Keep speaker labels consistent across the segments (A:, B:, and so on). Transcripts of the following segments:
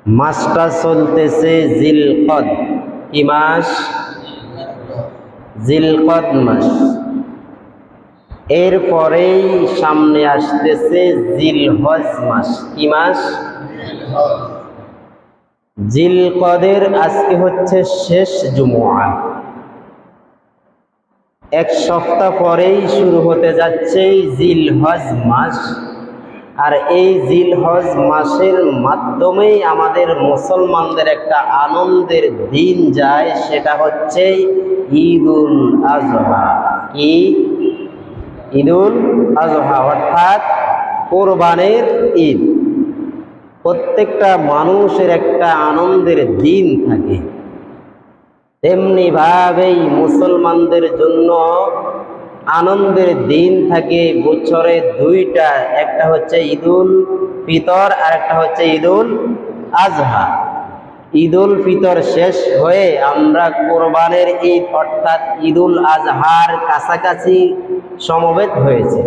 A: মাসটা চলতেছে জিলকদ। কি মাস? জিলকদ মাস। এরপরেই সামনে আসতেছে জিলহজ মাস। কি মাস? জিলকদের আজকে হচ্ছে শেষ জুমআ। এক সপ্তাহ পরেই শুরু হতে যাচ্ছে জিলহজ মাস। আর এই জিলহজ মাসের মাধ্যমেই আমাদের মুসলমানদের একটা আনন্দের দিন যায়, সেটা হচ্ছে ঈদুল আজহা। কি? ঈদুল আজহা অর্থাৎ কোরবানির ঈদ। প্রত্যেকটা মানুষের একটা আনন্দের দিন থাকে, তেমনি ভাবেই মুসলমানদের জন্য আনন্দের দিন থাকে বছরে দুইটা, একটা হচ্ছে ঈদুল ফিতর আর একটা হচ্ছে ঈদুল আজহা। ঈদুল ফিতর শেষ হয়ে আমরা কোরবানির ঈদ অর্থাৎ ঈদুল আজহার কাছাকাছি সমবেত হয়েছে।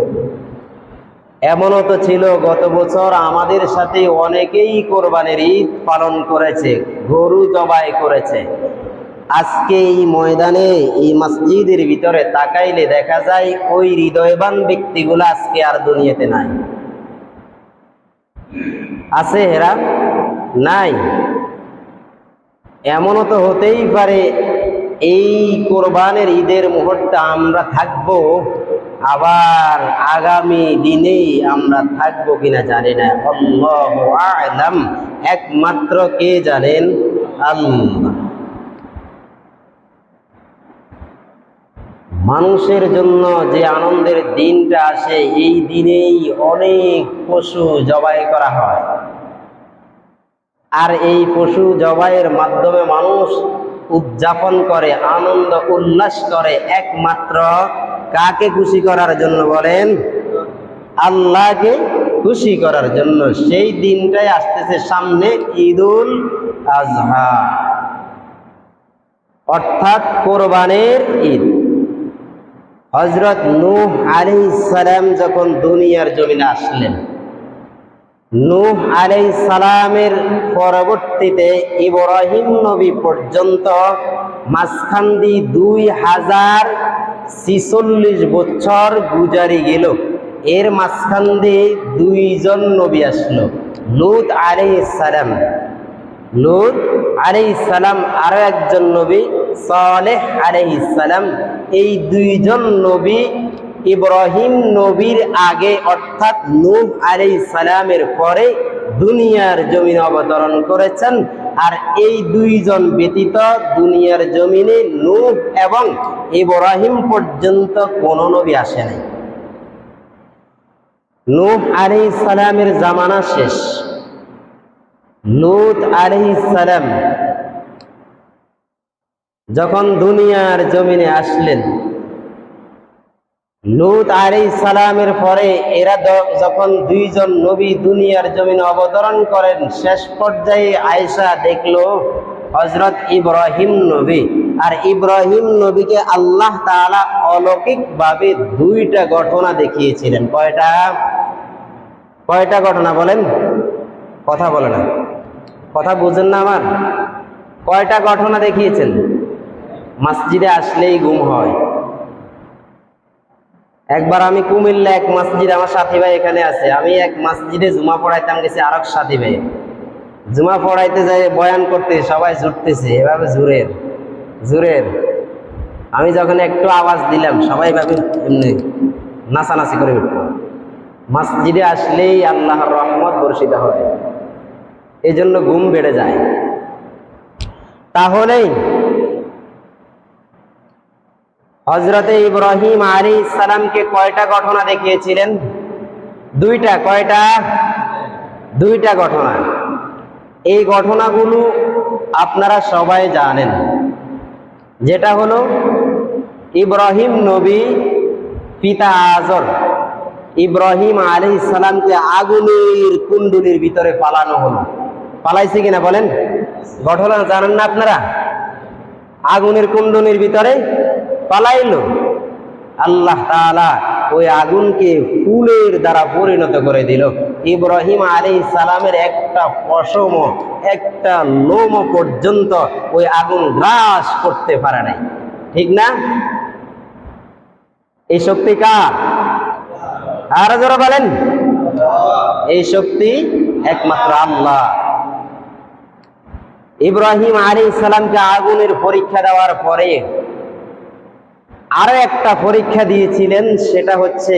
A: এমনও তো ছিল গত বছর আমাদের সাথে অনেকেই কোরবানির ঈদ পালন করেছে, গরু জবাই করেছে। আজকে এই ময়দানে, এই মসজিদের ভিতরে তাকাইলে দেখা যায় ওই হৃদয়বান ব্যক্তিগুলো আজকে আর দুনিয়াতে নাই। আছে এরা? নাই। এমনও তো হতেই পারে এই কোরবানির ঈদের মুহূর্তে আমরা থাকবো, আবার আগামী দিনেই আমরা থাকবো কিনা জানি না। আল্লাহু আ'লাম, একমাত্র কে জানেন? আল্লাহ। মানুষের জন্য যে আনন্দের দিনটা আসে, এই দিনেই অনেক পশু জবাই করা হয়। আর এই পশু জবাইয়ের মাধ্যমে মানুষ উদযাপন করে, আনন্দ উল্লাস করে একমাত্র কাকে খুশি করার জন্য? বলেন, আল্লাহকে খুশি করার জন্য। সেই দিনটাই আসতেছে সামনে, ঈদুল আজহা অর্থাৎ কোরবানির ঈদ। হযরত নূহ আলাইহিস সালাম যখন দুনিয়ার জমিনে আসলেন, নূহ আলাইহিস সালামের পরবর্তীতে ইব্রাহিম নবী পর্যন্ত মাঝখান দিয়ে 2046 বছর গুজারি গেল। এর মাঝখান দিয়ে দুইজন নবী আসলো, লূত আলাইহিস সালাম, লূত আলাইহিস সালাম, আরো একজন নবী সালেহ আলাইহিস সালাম। এই দুইজন নবী ইব্রাহিম নবীর আগে অর্থাৎ নূহ আলাইহিস সালামের পরে দুনিয়ার জমিনে অবতরণ করেছেন। আর এই দুইজন ব্যতীত দুনিয়ার জমিনে নূহ এবং ইব্রাহিম পর্যন্ত কোন নবী আসে নাই। নূহ আলাইহিস সালামের জামানা শেষ। লূত আলাইহিস সালাম যখন দুনিয়ার জমিনে আসলেন, লূত আলাইহিস সালামের পরে এরা যখন দুইজন নবী দুনিয়ার জমিনে অবতরণ করেন, শেষ পর্যায়ে আয়েশা দেখলো হযরত ইব্রাহিম নবী। আর ইব্রাহিম নবীকে আল্লাহ তাআলা অলৌকিকভাবে দুইটা ঘটনা দেখিয়েছিলেন। কয়টা? কয়টা ঘটনা বলেন? কথা বলে না, কথা বুঝেন না আমার? কয়টা ঘটনা দেখিয়েছেন? মসজিদে আসলেই গুম হয়। একবার আমি কুমিল্লা এক মসজিদে, আমার সাথী ভাই এখানে আছে, আমি এক মসজিদে জুমা পড়াইতাম গেছি আরেক সাথী ভাই। জুমা পড়াইতে যাই বয়ান করতে, সবাই জুটতেছে এভাবে জোরের জোরের। আমি যখন একটু আওয়াজ দিলাম সবাই ভাবে এমনি নাচানাচি করে উঠল। মসজিদে আসলেই আল্লাহর রহমত বর্ষিত হয়, এই জন্য ঘুম বেড়ে যায়। তাহলেই হযরতে ইব্রাহিম আলাইহিস সালামকে কয়টা ঘটনা দেখিয়েছিলেন? দুইটা। কয়টা? দুইটা ঘটনা। এই ঘটনাগুলো আপনারা সবাই জানেন। যেটা হলো ইব্রাহিম নবী পিতা আজর ইব্রাহিম আলাইহিস সালামকে আগুনের কুণ্ডুলির ভিতরে পালানো হলো। পালাইছে কিনা বলেন? ঘটনা জানেন না আপনারা? আগুনের কুণ্ডুলির ভিতরে পালাইলো। আল্লাহ তাআলা ওই আগুনকে ফুলের দ্বারা পরিণত করে দিল। ইব্রাহিম আলাইহিস সালামের একটা পশম, একটা লোম পর্যন্ত ওই আগুন গ্রাস করতে পারে নাই, ঠিক না? এই শক্তি কার? আর যারা বলেন, এই শক্তি একমাত্র আল্লাহ। ইব্রাহিম আলাইহিস সালামকে আগুনের পরীক্ষা দেওয়ার পরে আরো একটা পরীক্ষা দিয়েছিলেন, সেটা হচ্ছে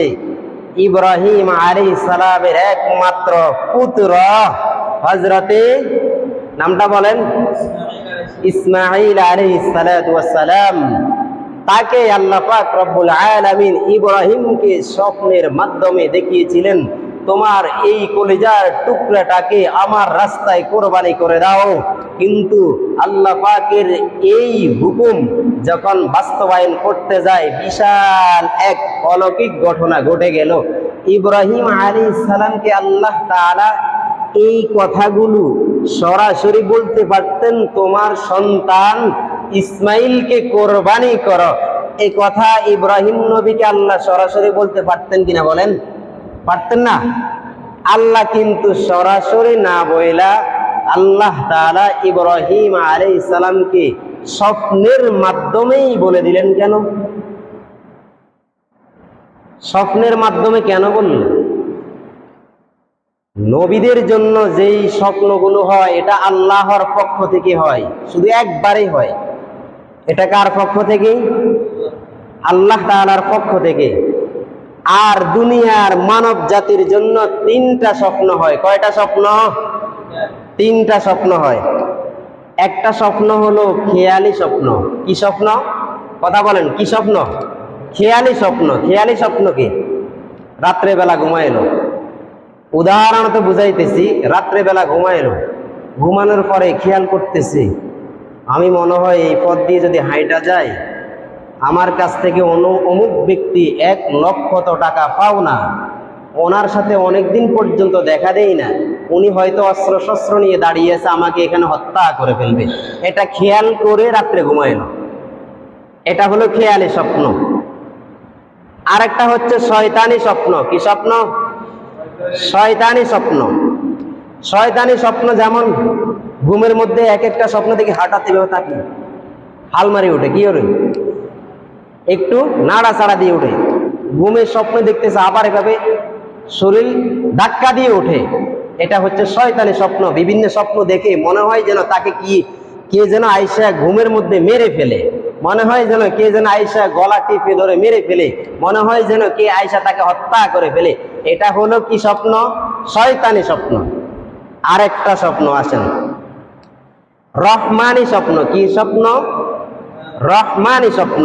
A: ইব্রাহিম আলাইহিস সালামের একমাত্র পুত্র হযরতে, নামটা বলেন, ইসমাঈল আলাইহিস সালাতু ওয়াস সালাম। তাকে আল্লাহ পাক রব্বুল আলামিন ইব্রাহিমকে স্বপ্নের মাধ্যমে দেখিয়েছিলেন, তোমার এই কলিজার টুকরাটাকে আমার রাস্তায় কোরবানি করে দাও। কিন্তু আল্লাহ পাকের এই হুকুম যখন বাস্তবায়ন করতে যায়, বিশাল এক অলৌকিক ঘটনা ঘটে গেল। ইব্রাহিম আলাইহিস সালামকে আল্লাহ তাআলা এই কথাগুলো সরাসরি বলতে পারতেন, তোমার সন্তান ইসমাইলকে কোরবানি করো। এই কথা ইব্রাহিম নবীকে আল্লাহ সরাসরি বলতে পারতেন কিনা বলেন? পারতেন না। আল্লাহ কিন্তু সরাসরি না বইলা আল্লাহ তাআলা ইব্রাহিম আলাইহিস সালামকে স্বপ্নের মাধ্যমেই বলে দিলেন। কেন স্বপ্নের মাধ্যমে কেন বললেন? নবীদের জন্য যেই স্বপ্নগুলো হয় এটা আল্লাহর পক্ষ থেকে হয়, শুধু একবারই হয়। এটা কার পক্ষ থেকে? আল্লাহ তাআলার পক্ষ থেকে। আর দুনিয়ার মানব জাতির জন্য তিনটা স্বপ্ন হয়। কয়টা স্বপ্ন? তিনটা স্বপ্ন হয়। একটা স্বপ্ন হলো খেয়ালি স্বপ্ন। কি স্বপ্ন? কথা বলেন, কি স্বপ্ন? খেয়ালি স্বপ্ন। খেয়ালি স্বপ্ন কি? রাত্রে বেলা ঘুমাইলো, উদাহরণত বুঝাইতেছি। রাত্রে বেলা ঘুমাইলো, ঘুমানোর পরে খেয়াল করতেছি, আমি মনে হয় এই পথ দিয়ে যদি হাইটা যায়, আমার কাছ থেকে অমুক ব্যক্তি 1,00,000 টাকা পাও না, ওনার সাথে অনেকদিন পর্যন্ত দেখা দেই না, উনি হয়তো অস্ত্র শস্ত্র নিয়ে দাঁড়িয়ে আছে, আমাকে এখানে হত্যা করে ফেলবে। এটা খেয়াল করে রাত্রে ঘুমাইলো, এটা হলো খেয়ালি স্বপ্ন। আরেকটা হচ্ছে শয়তানি স্বপ্ন। কি স্বপ্ন? শয়তানি স্বপ্ন। শয়তানি স্বপ্ন যেমন ঘুমের মধ্যে এক একটা স্বপ্ন থেকে হঠাৎ এভাবে তাকি হাল মারি উঠে, কি ওরে একটু নাড়াচাড়া দিয়ে উঠে, ঘুমের স্বপ্ন দেখতেছে, আবার এভাবে শরীর ধাক্কা দিয়ে ওঠে। এটা হচ্ছে শয়তানি স্বপ্ন। বিভিন্ন স্বপ্ন দেখে মনে হয় যেন তাকে কে যেন আয়েশা ঘুমের মধ্যে মেরে ফেলে, মনে হয় যেন কে যেন আয়েশা গলা টিপে ধরে মেরে ফেলে, মনে হয় যেন কে আয়েশা তাকে হত্যা করে ফেলে। এটা হলো কি স্বপ্ন? শয়তানি স্বপ্ন। আরেকটা স্বপ্ন আসেন, রহমানি স্বপ্ন। কি স্বপ্ন? রহমানি স্বপ্ন।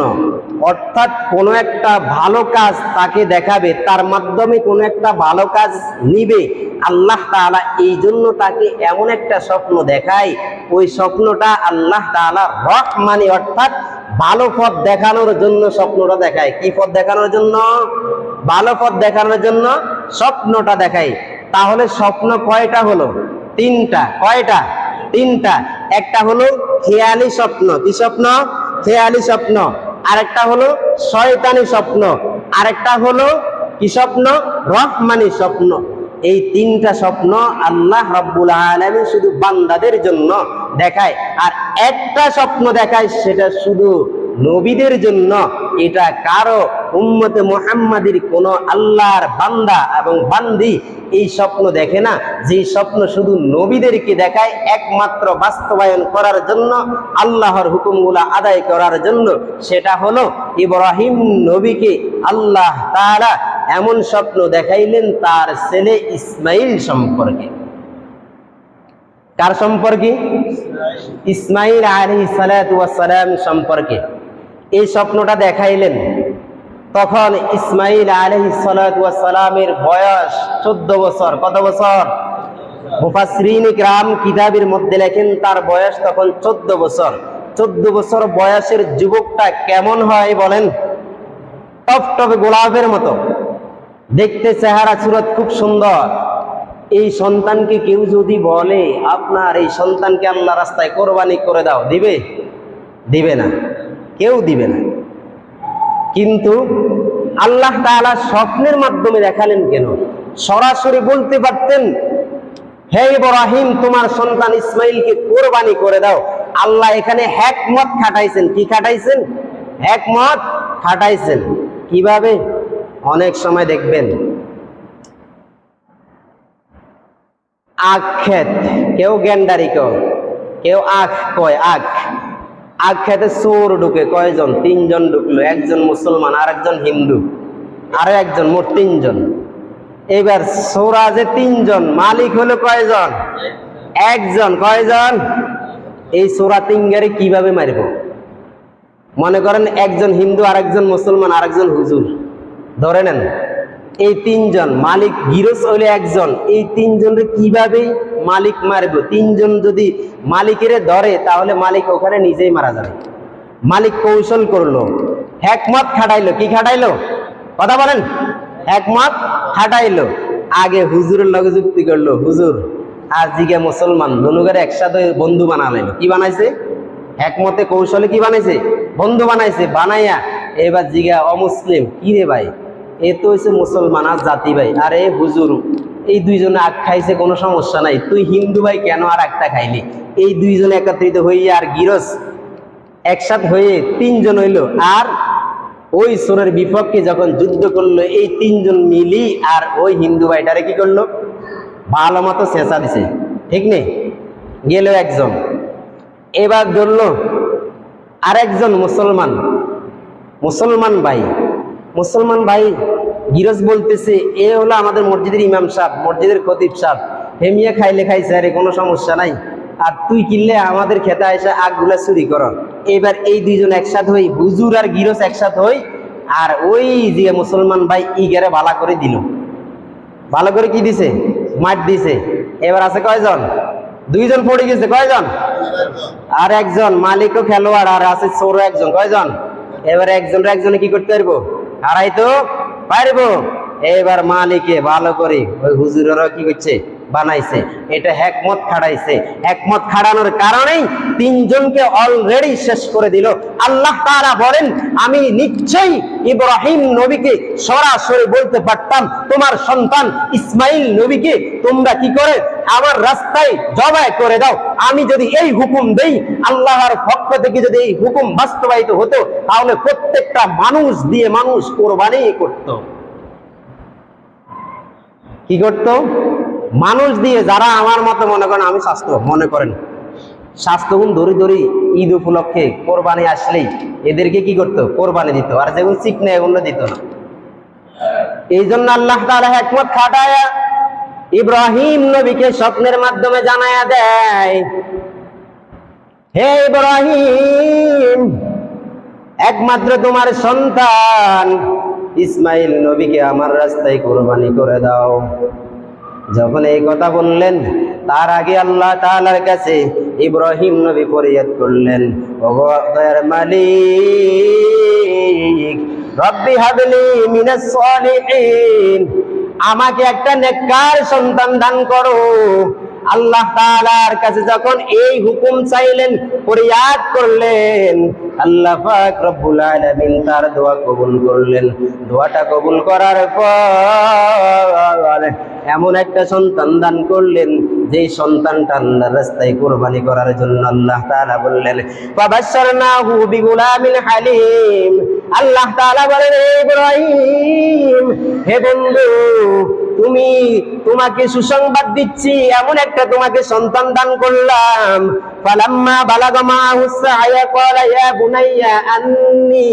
A: অর্থাৎ কোনো একটা ভালো কাজ তাকে দেখাবে, তার মাধ্যমে কোনো একটা ভালো কাজ নিবে আল্লাহ তাআলা, এই জন্য তাকে এমন একটা স্বপ্ন দেখায়, ওই স্বপ্নটা আল্লাহ তাআলা রহমানি, অর্থাৎ ভালো পথ দেখানোর জন্য স্বপ্নটা দেখায়। কি পথ দেখানোর জন্য? ভালো পথ দেখানোর জন্য স্বপ্নটা দেখায়। তাহলে স্বপ্ন কয়টা হলো? তিনটা। কয়টা? তিনটা। একটা হলো খেয়ালি স্বপ্ন। কি স্বপ্ন? খেয়ালি স্বপ্ন। আরেকটা হলো শয়তানি স্বপ্ন, আরেকটা হলো কি স্বপ্ন? রহমানি স্বপ্ন। এই তিনটা স্বপ্ন আল্লাহ রাব্বুল আলামিন শুধু বান্দাদের জন্য দেখায়, আর একটা স্বপ্ন দেখায় সেটা শুধু নবীদের জন্য। এটা কারো উম্মতে মুহাম্মাদির কোন আল্লাহর বান্দা এবং বান্দি এই স্বপ্ন দেখে না। যে স্বপ্ন শুধু নবীদেরকে দেখায় একমাত্র বাস্তবায়ন করার জন্য, আল্লাহর হুকুমগুলা আদায় করার জন্য, সেটা হলো ইব্রাহিম নবীকে আল্লাহ তাআলা এমন স্বপ্ন দেখাইলেন তার ছেলে ইসমাইল সম্পর্কে। কার সম্পর্কে? ইসমাইল আলাইহিস সালাতু ওয়াস সালাম সম্পর্কে এই স্বপ্নটা দেখাইলেন। তখন ইসমাইল আলাইহিস সালাতু ওয়াস সালামের বয়স 14 বছর। কত বছর? মুফাসসিরিন কিরাম কিতাবের মধ্যে লেখেন তার বয়স তখন 14 বছর। 14 বছর বয়সের যুবকটা কেমন হয় বলেন? টপটপে গোলাপের মতো দেখতে, চেহারা সুরত খুব সুন্দর। এই সন্তানকে কেউ যদি বলে আপনার এই সন্তানকে আল্লাহ রাস্তায় কোরবানি করে দাও, দিবে? দিবে না, কেউ দিবে না। কিন্তু আল্লাহ তাআলা স্বপ্নের মাধ্যমে দেখালেন কেন? সরাসরি বলতে পারতেন, হে ইব্রাহিম তোমার সন্তান ইসমাইলকে কোরবানি করে দাও। আল্লাহ এখানে হিকমত খাটাইছেন। কি খাটাইছেন? হিকমত খাটাইছেন। কিভাবে? অনেক সময় দেখবেন আখ ক্ষেত, কেউ গেন্ডারি কয়, কেউ আখ কয়, আখ খেতে চোর ঢুকে। কয়জন? 3 জন ঢুকলো, একজন মুসলমান আর একজন হিন্দু আর একজন, মোট 3 জন। এবার চোরা যে 3 জন, মালিক হলো কয়জন? একজন। কয়জন? এই চোরা তিনগারে কিভাবে মারব? মনে করেন একজন হিন্দু আর একজন মুসলমান আর একজন হুজুর ধরে নেন, এই 3 জন, মালিক গিরস হইলে একজন, এই 3 জনের কিভাবে মালিক মারবে? 3 জন যদি মালিকের ধরে তাহলে মালিক ওখানে নিজেই মারা যাবে। মালিক কৌশল করলো, হিকমত খাটাইলো। কি খাটাইলো? কথা বলেন। হিকমত খাটাইলো। আগে হুজুরের লগে যুক্তি করলো, হুজুর আর জিগে মুসলমান দুনুগারে একসাথে বন্ধু বানালেন। কি বানাইছে? হিকমতে কৌশলে কি বানাইছে? বন্ধু বানাইছে। বানাইয়া এবার জিগা অমুসলিম, কি রে ভাই, এ তো হচ্ছে মুসলমান আর জাতি ভাই, আরে হুজুর এই 2 জনে আখ খাইছে, কোনো সমস্যা নাই, তুই হিন্দু ভাই কেন আর একটা খাইলি? এই 2 জনে একত্রিত হইয়া আর গিরস একসাথ হয়ে 3 জন হইলো। আর ওই সোরের বিপক্ষে যখন যুদ্ধ করলো, এই 3 জন মিলি আর ওই হিন্দু ভাইটারে কি করলো? ভালো মতো চেঁচা দিছে। ঠিক নেই? গেল একজন। এবার ধরলো আরেকজন মুসলমান ভাই গিরস বলতেছে, এ হলো আমাদের মসজিদের ইমাম সাহেব, মসজিদের খতিব সাহেব, হেমিয়া খাইলে খাইছে, আরে কোনো সমস্যা নাই, আর তুই কিনলে আমাদের খেতে এসে আগগুলা চুরি কর। এবার এই 2 জন একসাথে হই, হুজুর আর গিরস একসাথে হই, আর ওই যে মুসলমান ভাই ইগারে ভালো করে দিল। ভালো করে কি দিছে? মার দিছে। এবার আছে কয়জন? 2 জন পড়ে গেছে। কয়জন? আর একজন মালিকও খেলোয়াড়, আর আছে চোর একজন। কয়জন? এবার একজনে কি করতে পারবো? হারাইতো পারবো। এবার মালিকে ভালো করে ওই হুজুরেরা কি করছে? বানাইছে। এটা হিকমত খাটাইছে। হিকমত খাটানোর কারণেই 3 জনকে অলরেডি শেষ করে দিল। আল্লাহ তাআলা বলেন, আমি নিশ্চয়ই ইব্রাহিম নবীকে সরাসরি বলতে পারতাম, তোমার সন্তান ইসমাইল নবীকে তোমরা কি করে আমার রাস্তায় জবাই করে দাও। আমি যদি এই হুকুম দেই, আল্লাহর পক্ষ থেকে যদি এই হুকুম বাস্তবায়িত হতো, তাহলে প্রত্যেকটা মানুষ দিয়ে মানুষ কোরবানি করত। কি করত? মানুষ দিয়ে। যারা আমার মতো মনে করেন, আমি স্বাস্থ্যগুণ ধরি ঈদ উপলক্ষে কোরবানি আসলেই এদেরকে কি করতো? কোরবানি দিত। আর যেগুলো চিকনা এগুলো দিত না। এই জন্য আল্লাহ তাআলা হিকমত খাটায়া ইব্রাহিম নবীকে স্বপ্নের মাধ্যমে জানায়া দেয়, হে ইব্রাহিম, একমাত্র তোমার সন্তান ইসমাইল নবীকে আমার রাস্তায় কোরবানি করে দাও। যখন এই কথা বললেন, তার আগে আল্লাহ তাআলার কাছে ইব্রাহিম নবী ফরিয়াদ করলেন, ওগো দয়ার মালিক, রব্বি হাবলি মিনাস সালিহিন, আমাকে একটা নেককার সন্তান দান করো। আল্লাহ তাআলার কাছে যখন এই হুকুম চাইলেন, ফরিয়াদ করলেন, আল্লাহ পাক রব্বুল আলামিন তার দোয়া কবুল করলেন। দোয়াটা কবুল করার পর এমন একটা সন্তান দান করলেন, যে সন্তানটা আল্লাহর রাস্তায় কুরবানি করার জন্য আল্লাহ তাআলা বললেন, ফাবাশশারনাহু বিগুলামিন হালিম। আল্লাহ তাআলা বলেন, হে ইব্রাহিম, হে বন্ধু, তোমাকে সুসংবাদ দিচ্ছি, এমন একটা তোমাকে সন্তান দান করলাম। ফালাম্মা বালাগা মাহু সায়া ক্বালা ইয়া বুনাইয়া আন্নী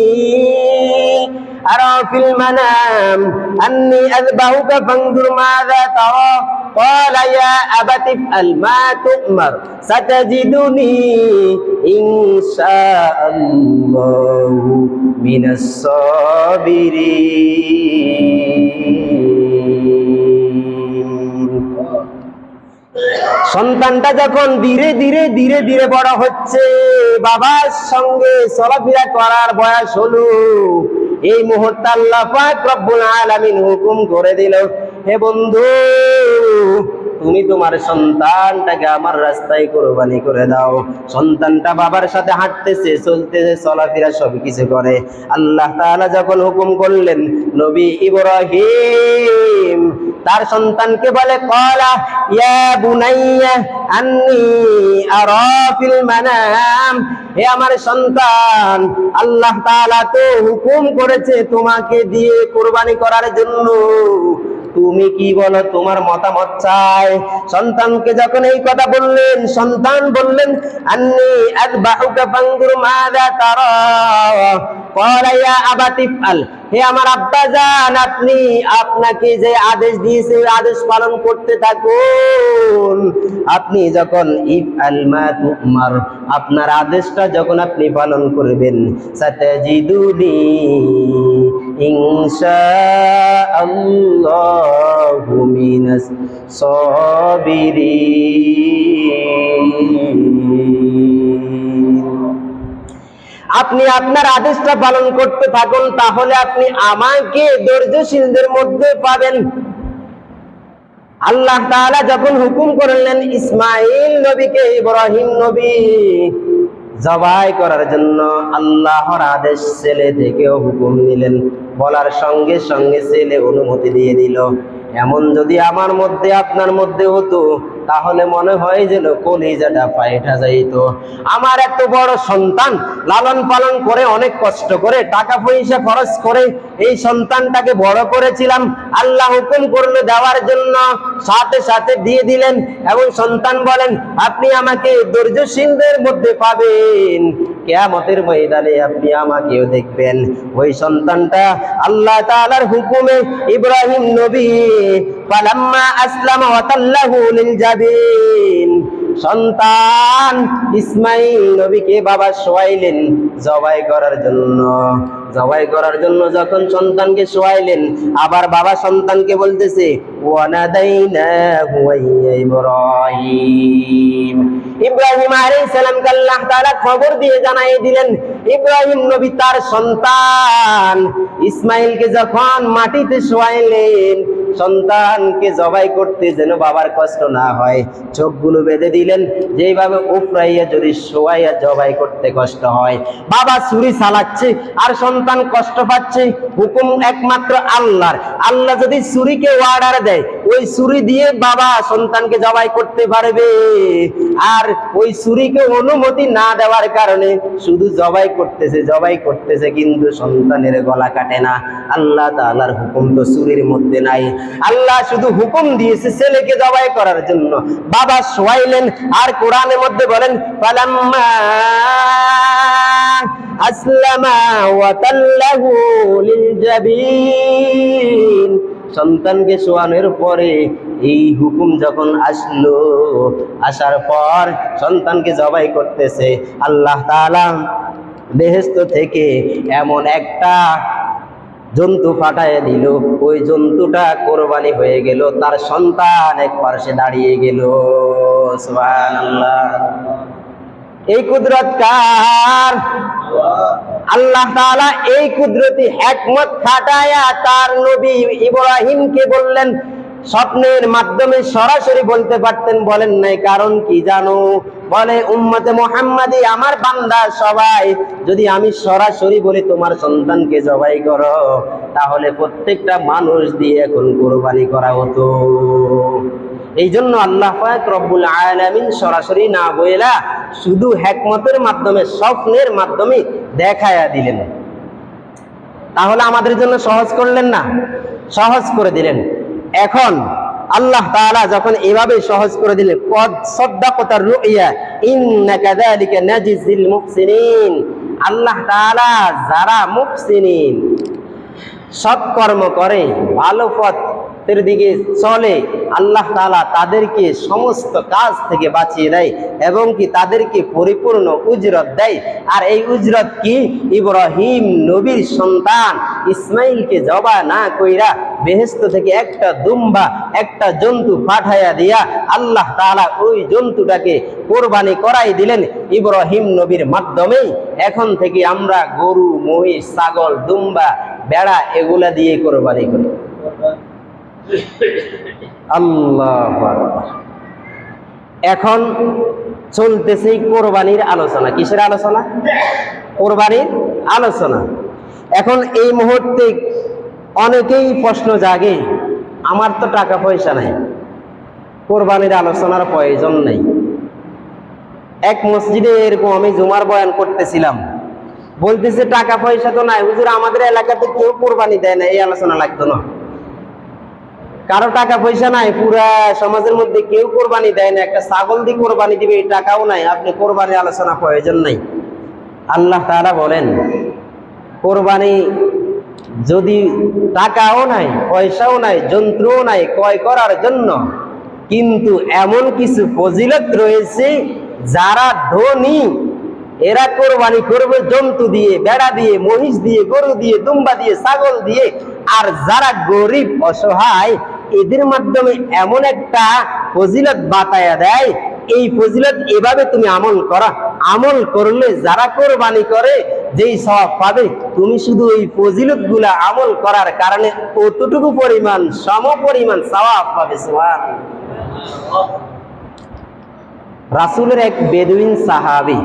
A: আরা ফিল মানাম আন্নী আযবাহুকা ফানজুর মাযা তারা ক্বালা ইয়া আবাতি ইফআল মা তু'মার সাতাজিদুনি ইনশাআল্লাহু মিনাস সাবিরিন। সন্তানটা যখন ধীরে ধীরে বড় হচ্ছে, বাবার সঙ্গে চলাফেরা করার বয়স হলো, এই মুহূর্তে আল্লাহ পাক রব্বুল আলামিন হুকুম করে দিল, হে বন্ধু, তুমি তোমার সন্তানটাকে আমার রাস্তায় কোরবানি করে দাও। সন্তানটা বাবার সাথে হাঁটতেছে, চলতেছে, চলাফেরা সব কিছু করে। আল্লাহ তাআলা যখন হুকুম করলেন, নবী ইব্রাহিম তার সন্তানকে বলে, ক্বালা ইয়া বুনাইয়া আন্নী আরা ফিল মানাম, হে আমার সন্তান, আল্লাহ তাআলা তো হুকুম করেছে তোমাকে দিয়ে কোরবানি করার জন্য, তুমি কি বলো, তোমার মতামত চাই। সন্তানকে যখন এই কথা বললেন, সন্তান বললেন, আন্নী আযবাহুকা ফানজুর মাযা তারা, ক্বালা ইয়া আবাতি ইফআল, হে আমার আব্বা জান, আপনি আপনাকে যে আদেশ দিয়েছে আদেশ পালন করতে থাকুন। আপনি যখন ইফআল মা তুমার, আপনার আদেশটা যখন আপনি পালন করবেন, সাতাজিদুনি ইনশাআল্লাহু মিনাস সাবিরিন। আপনি আপনার আদেশটা পালন করতে থাকুন, তাহলে আপনি আমাকে ধৈর্যশীলদের মধ্যে পাবেন। আল্লাহ তাআলা যখন হুকুম করলেন ইসমাঈল নবীকে, ইব্রাহিম নবী জবাই করার জন্য, আল্লাহর আদেশ ছেলে থেকেও হুকুম নিলেন, বলার সঙ্গে সঙ্গে ছেলে অনুমতি দিয়ে দিল। এমন যদি আমার মধ্যে আপনার মধ্যে হতো, তাহলে মনে হয় যেন কলিজাটা ফাইটা যাইত। আমার এত বড় সন্তান লালন পালন করে, অনেক কষ্ট করে, টাকা পয়সা খরচ করে এই সন্তানটাকে বড় করেছিলাম, আল্লাহ হুকুম করলো দেওয়ার জন্য, সাথে সাথে দিয়ে দিলেন। এবং সন্তান বলেন, আপনি আমাকে ধৈর্যশীলদের মধ্যে পাবেন, কিয়ামতের ময়দানে আপনি আমাকেও দেখবেন। ওই সন্তানটা আল্লাহ তাআলার হুকুমে ইব্রাহিম নবী ফালাম্মা আসলামা ওয়া তাল্লাহু লিল জাবিন, সন্তান ইসমাঈল নবীকে বাবা শোয়াইলেন জবাই করার জন্য। জবাই করার জন্য যখন সন্তানকে শোয়াইলেন, আবার বাবা সন্তানকে বলতেছে, ওয়া নাদাইনাহু ইয়া ইব্রাহিম, ইব্রাহিম আলাইহিস সালামকে আল্লাহ তাআলা খবর দিয়ে জানাই দিলেন, ইব্রাহিম নবী তার সন্তান ইসমাঈলকে যখন মাটিতে শোয়াইলেন, সন্তানকে জবাই করতে যেন বাবার কষ্ট না হয়, চোখগুলো বেঁধে দিলেন, যেইভাবে উপরাইয়া যদি শোয়াইয়া জবাই করতে কষ্ট হয়। বাবা ছুরি চালাচ্ছে আর সন্তান কষ্ট পাচ্ছে, হুকুম একমাত্র আল্লাহর। আল্লাহ যদি ছুরিকে অর্ডার দেয়, ওই ছুরি দিয়ে বাবা সন্তানকে জবাই করতে পারবে। আর ওই ছুরিকে অনুমতি না দেওয়ার কারণে শুধু জবাই করতেছে, কিন্তু সন্তানের গলা কাটে না। আল্লাহ তাআলার হুকুম তো ছুরির মধ্যে নাই। আল্লাহ শুধু হুকুম দিয়েছে ছেলেকে জবাই করার জন্য, বাবা শোয়াইলেন। আর কোরআনের মধ্যে বলেন, ফালাম্মা আসলামা ওয়া তাল্লাহু লিল জাবিন, সন্তানকে শোয়ানোর পরে এই হুকুম যখন আসলো, আসার পর সন্তানকে জবাই করতেছে, আল্লাহ তাআলা বেহেশত থেকে এমন একটা জন্তু পাঠায় দিল, ওই জন্তুটা কোরবানি হয়ে গেল, তার সন্তান এক পাশে দাঁড়িয়ে গেল। সুবহানাল্লাহ। এই কুদরত কার? আল্লাহ তাআলা এই কুদরতি হিকমত খাটায়া তার নবী ইব্রাহিমকে বললেন, স্বপ্নের মাধ্যমে সরাসরি বলতে পারতেন, বলেন নাই। কারণ কি জানো? বলে, উম্মতে মুহাম্মাদি, আমার বান্দা সবাই যদি আমি সরাসরি বলি তোমার সন্তানকে জবাই করো, তাহলে প্রত্যেকটা মানুষ দিয়ে এখন কোরবানি করা হতো। এই জন্য আল্লাহ পাক রব্বুল আলামিন সরাসরি না বইলা শুধু হিকমতের মাধ্যমে, স্বপ্নের মাধ্যমে দেখায়া দিলেন। তাহলে আমাদের জন্য সহজ করলেন না? সহজ করে দিলেন। এখন আল্লাহ তাআলা যখন এভাবে সহজ করে দিলেন, কদ সাদ্দাকাতার রুইয়া ইন্না কাযালিকা নাজিজিল মুহসিনিন, আল্লাহ তাআলা যারা মুহসিনিন, সৎকর্ম করে, ভালো পথের দিকে চলে, আল্লাহ তাআলা তাদেরকে সমস্ত কাজ থেকে বাঁচিয়ে দেয় এবং কি তাদেরকে পরিপূর্ণ উজরত দেয়। আর এই উজরত কি? ইব্রাহিম নবীর সন্তান ইসমাঈলকে জবা না কইরা বেহেশত থেকে একটা দুম্বা, একটা জন্তু পাঠাইয়া দিয়া আল্লাহ তাআলা ওই জন্তুটাকে কোরবানি করাই দিলেন ইব্রাহিম নবীর মাধ্যমে। এখন থেকে আমরা গরু, মহিষ, ছাগল, দুম্বা, বেড়া এগুলা দিয়ে কোরবানি করি। আল্লাহু আকবার। এখন চলতেছে কোরবানির আলোচনা। কিসের আলোচনা? কোরবানির আলোচনা। এখন এই মুহূর্তে অনেকেই প্রশ্ন জাগে, আমার তো টাকা পয়সা নাই, কোরবানির আলোচনার প্রয়োজন নেই। এক মসজিদে এরকম আমি জুমার বয়ান করতেছিলাম, বলতেছে টাকা পয়সা তো নাই হুজুর, আমাদের এলাকাতে কেউ কোরবানি দেয় না, এই আলোচনা লাগতো না। কারো টাকা পয়সা নাই, পুরা সমাজের মধ্যে কেউ কোরবানি দেয় না, একটা ছাগল দিয়ে কোরবানি দিবে এই টাকাও নাই, আপনি কোরবানির আলোচনা প্রয়োজন নাই। আল্লাহ তাআলা বলেন, কোরবানি যদি টাকাও নাই, পয়সাও নাই, যন্ত্রও নাই ক্রয় করার জন্য, কিন্তু এমন কিছু ফজিলত রয়েছে, যারা ধনী এরা কোরবানি করবে জন্তু দিয়ে, বেড়া দিয়ে, মহিষ দিয়ে, গরু দিয়ে, দুম্বা দিয়ে, ছাগল দিয়ে। আর যারা গরিব অসহায়, এদের মাধ্যমে এমন একটা ফজিলত বাতায়া দেয়, এই ফজিলত এভাবে তুমি আমল করা, আমল করলে যারা কোরবানি করে যেই সওয়াব পাবে, তুমি শুধু এই ফজিলত গুলা আমল করার কারণে অতটুকু পরিমাণ, সম পরিমাণ সওয়াব পাবে। সুবহানাল্লাহ। রাসূলের এক বেদুইন সাহাবী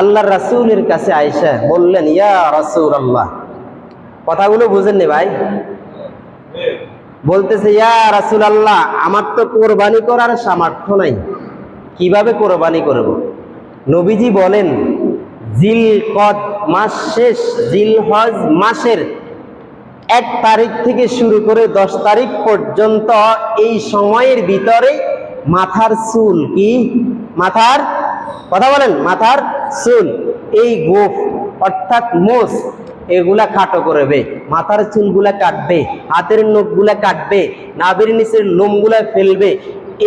A: আল্লাহর রাসূলের কাছে আয়েশা বললেন, ইয়া রাসূলুল্লাহ, কথাগুলো বুঝেননি ভাই? বলতেছে, ইয়া রাসূলুল্লাহ, আমার তো কোরবানি করার সামর্থ্য নাই, কিভাবে কোরবানি করব? নবীজি বলেন, জিলকদ মাস শেষ, জিলহজ মাসের 1 তারিখ থেকে শুরু করে 10 তারিখ পর্যন্ত এই সময়ের ভিতরে মাথার চুল, কি মাথার, কথা বলেন, মাথার চুল, এই গোঁফ অর্থাৎ মোষ, এগুলা খাটো করবে, মাথার চুলগুলা কাটবে, হাতের নখগুলা কাটবে, নাভির নিচের লোমগুলা ফেলবে।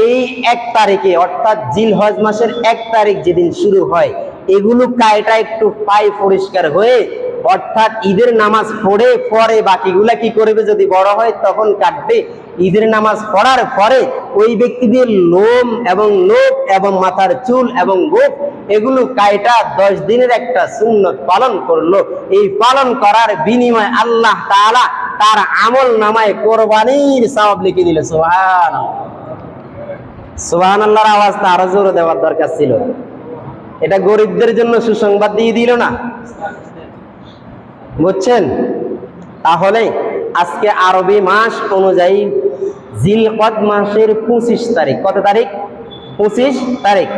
A: এই 1 তারিখে অর্থাৎ জিলহজ মাসের 1 তারিখ যেদিন শুরু হয়, এগুলো কায়টা একটু পাই পরিষ্কার হয়ে, অর্থাৎ ঈদের নামাজ পড়ে পরে বাকিগুলা কি করবে, যদি বড় হয় তখন কাটবে। ঈদের নামাজ পড়ার পরে ওই ব্যক্তিদের লোম এবং নখ এবং মাথার চুল এবং গোঁফ এগুলো কায়টা 10 দিনের একটা সুন্নত পালন করলো। এই পালন করার বিনিময়ে আল্লাহ তাআলা তার আমল নামায় কোরবানির সওয়াব লিখে দিল। সুবহানাল্লাহ। সুবহানাল্লাহর আওয়াজটা আরো জোরে দেওয়ার দরকার ছিল। এটা গরিবদের জন্য সুসংবাদ দিয়ে দিল না? বুঝছেন? তাহলে আজকে আরবি মাস অনুযায়ী জিলকদ মাসের 25 তারিখ, কত তারিখ? 25 তারিখ।